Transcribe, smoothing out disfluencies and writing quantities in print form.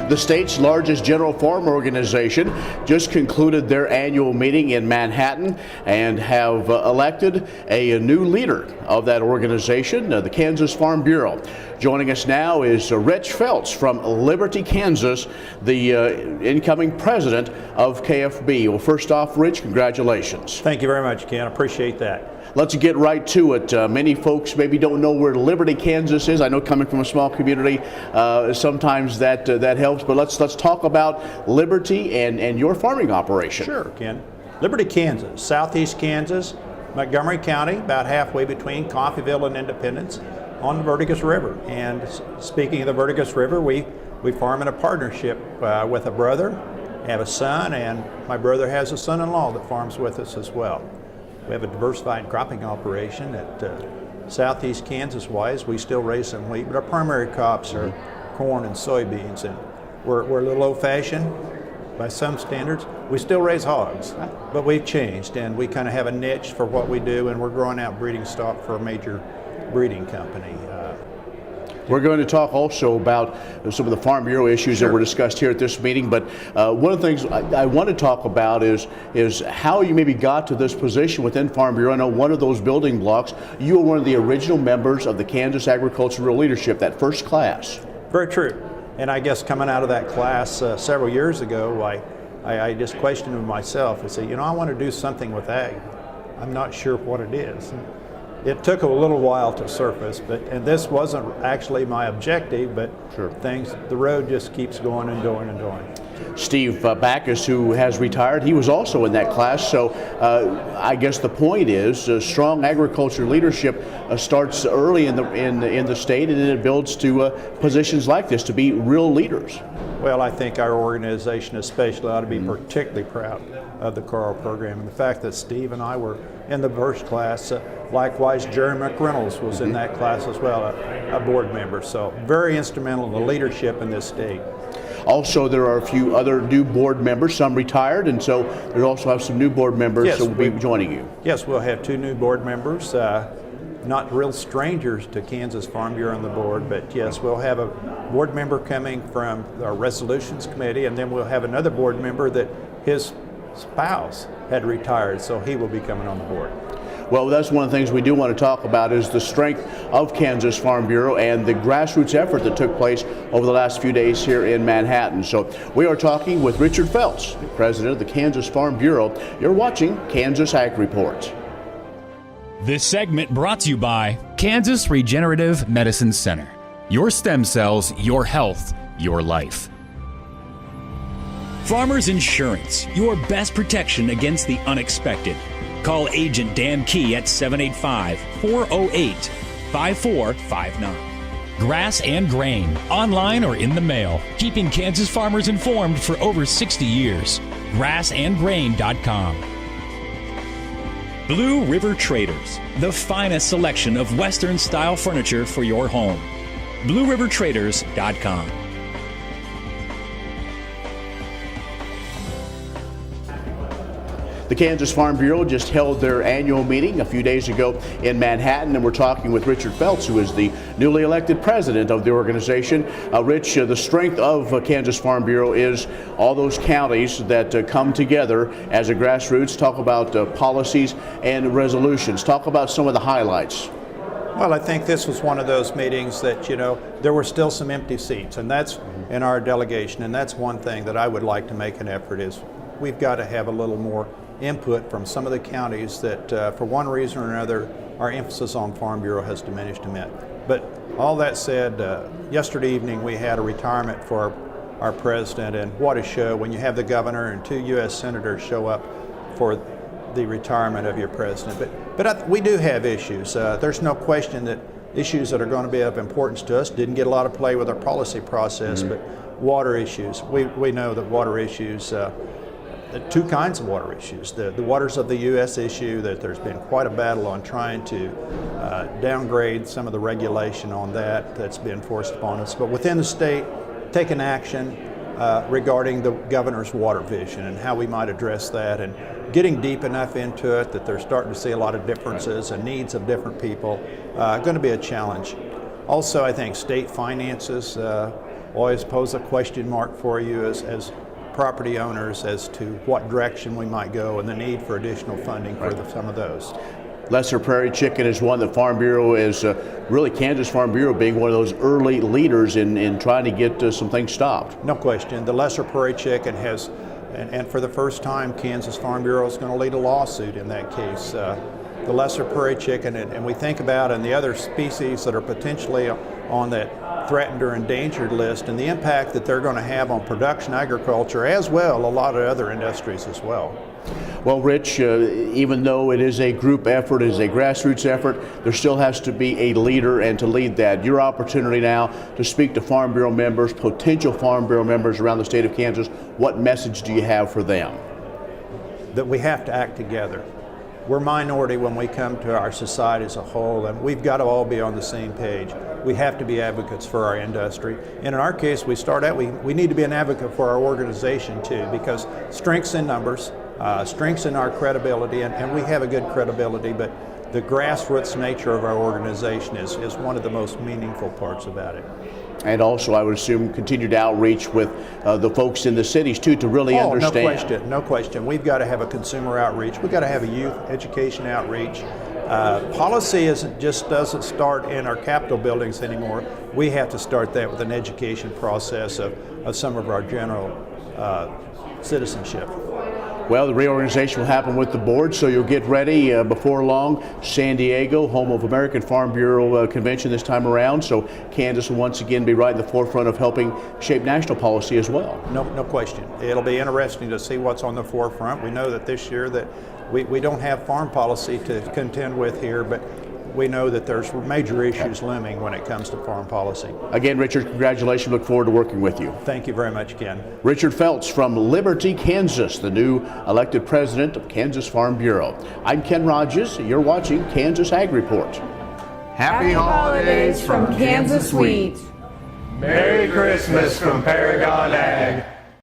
The state's largest general farm organization just concluded their annual meeting in Manhattan and have elected a new leader of that organization, the Kansas Farm Bureau. Joining us now is Rich Feltz from Liberty, Kansas, the incoming president of KFB. Well, first off, Rich, congratulations. Thank you very much, Ken. I appreciate that. Let's get right to it. Many folks maybe don't know where Liberty, Kansas is. I know coming from a small community, sometimes that helps. But let's talk about Liberty and your farming operation. Sure, Ken. Liberty, Kansas, southeast Kansas, Montgomery County, about halfway between Coffeyville and Independence, on the Verdigris River. And speaking of the Verdigris River, we farm in a partnership with a brother, have a son, and my brother has a son-in-law that farms with us as well. We have a diversified cropping operation at southeast Kansas-wise. We still raise some wheat, but our primary crops are corn and soybeans, and we're a little old-fashioned by some standards. We still raise hogs, but we've changed, and we kind of have a niche for what we do, and we're growing out breeding stock for a major breeding company. We're going to talk also about some of the Farm Bureau issues that were discussed here at this meeting, but one of the things I want to talk about is how you maybe got to this position within Farm Bureau. I know one of those building blocks, you were one of the original members of the Kansas Agricultural Leadership, that first class. Very true. And I guess coming out of that class several years ago, I just questioned myself and said, I want to do something with ag. I'm not sure what it is. It took a little while to surface, and this wasn't actually my objective, but the road just keeps going and going and going. Steve Backus, who has retired, he was also in that class. So I guess the point is strong agriculture leadership starts early in the state, and then it builds to positions like this to be real leaders. Well, I think our organization especially ought to be particularly proud of the CARL program, and the fact that Steve and I were in the first class. Likewise, Jerry McReynolds was in that class as well, a board member. So very instrumental in the leadership in this state. Also, there are a few other new board members, some retired, and so we also have some new board members that will be joining you. Yes, we'll have two new board members, not real strangers to Kansas Farm Bureau on the board, but yes, we'll have a board member coming from our resolutions committee, and then we'll have another board member that his spouse had retired, so he will be coming on the board. Well, that's one of the things we do want to talk about is the strength of Kansas Farm Bureau and the grassroots effort that took place over the last few days here in Manhattan. So we are talking with Richard Feltz, president of the Kansas Farm Bureau. You're watching Kansas Ag Report. This segment brought to you by Kansas Regenerative Medicine Center. Your stem cells, your health, your life. Farmers Insurance, your best protection against the unexpected. Call Agent Dan Key at 785-408-5459. Grass and Grain, online or in the mail, keeping Kansas farmers informed for over 60 years. grassandgrain.com. Blue River Traders, the finest selection of Western-style furniture for your home. BlueRiverTraders.com. The Kansas Farm Bureau just held their annual meeting a few days ago in Manhattan, and we're talking with Richard Feltz, who is the newly elected president of the organization. Rich, the strength of Kansas Farm Bureau is all those counties that come together as a grassroots. Talk about policies and resolutions. Talk about some of the highlights. Well, I think this was one of those meetings that, there were still some empty seats, and that's in our delegation, and that's one thing that I would like to make an effort is we've got to have a little more input from some of the counties that for one reason or another our emphasis on Farm Bureau has diminished a bit. But all that said, yesterday evening we had a retirement for our president, and what a show when you have the governor and 2 U.S. senators show up for the retirement of your president. But we do have issues. There's no question that issues that are going to be of importance to us didn't get a lot of play with our policy process, but water issues. We know that water issues, two kinds of water issues. The waters of the U.S. issue, that there's been quite a battle on trying to downgrade some of the regulation on that's been forced upon us. But within the state, taking action regarding the governor's water vision and how we might address that, and getting deep enough into it that they're starting to see a lot of differences and needs of different people, going to be a challenge. Also, I think state finances always pose a question mark for you as property owners as to what direction we might go and the need for additional funding for some of those. Lesser Prairie Chicken is one that Farm Bureau is really Kansas Farm Bureau being one of those early leaders in trying to get some things stopped. No question. The Lesser Prairie Chicken has, and for the first time, Kansas Farm Bureau is going to lead a lawsuit in that case. The Lesser Prairie Chicken, and we think about and the other species that are potentially on that threatened or endangered list, and the impact that they're going to have on production agriculture as well, a lot of other industries as well. Well, Rich, even though it is a group effort, it is a grassroots effort, there still has to be a leader and to lead that. Your opportunity now to speak to Farm Bureau members, potential Farm Bureau members around the state of Kansas, what message do you have for them? That we have to act together. We're minority when we come to our society as a whole, and we've got to all be on the same page. We have to be advocates for our industry. And in our case, we start out, we need to be an advocate for our organization too, because strengths in numbers, strengths in our credibility, and we have a good credibility, but the grassroots nature of our organization is one of the most meaningful parts about it. And also, I would assume, continued outreach with the folks in the cities too to really understand. No question. We've got to have a consumer outreach. We've got to have a youth education outreach. Policy doesn't start in our Capitol buildings anymore. We have to start that with an education process of some of our general citizenship. Well, the reorganization will happen with the board, so you'll get ready before long. San Diego, home of American Farm Bureau convention this time around, so Kansas will once again be right in the forefront of helping shape national policy as well. No question. It'll be interesting to see what's on the forefront. We know that this year that we don't have farm policy to contend with here, but we know that there's major issues looming when it comes to farm policy. Again, Richard, congratulations. Look forward to working with you. Thank you very much, Ken. Richard Feltz from Liberty, Kansas, the new elected president of Kansas Farm Bureau. I'm Ken Rahjes. You're watching kansasAGreport. Happy holidays from Kansas Wheat. Merry Christmas from Paragon Ag.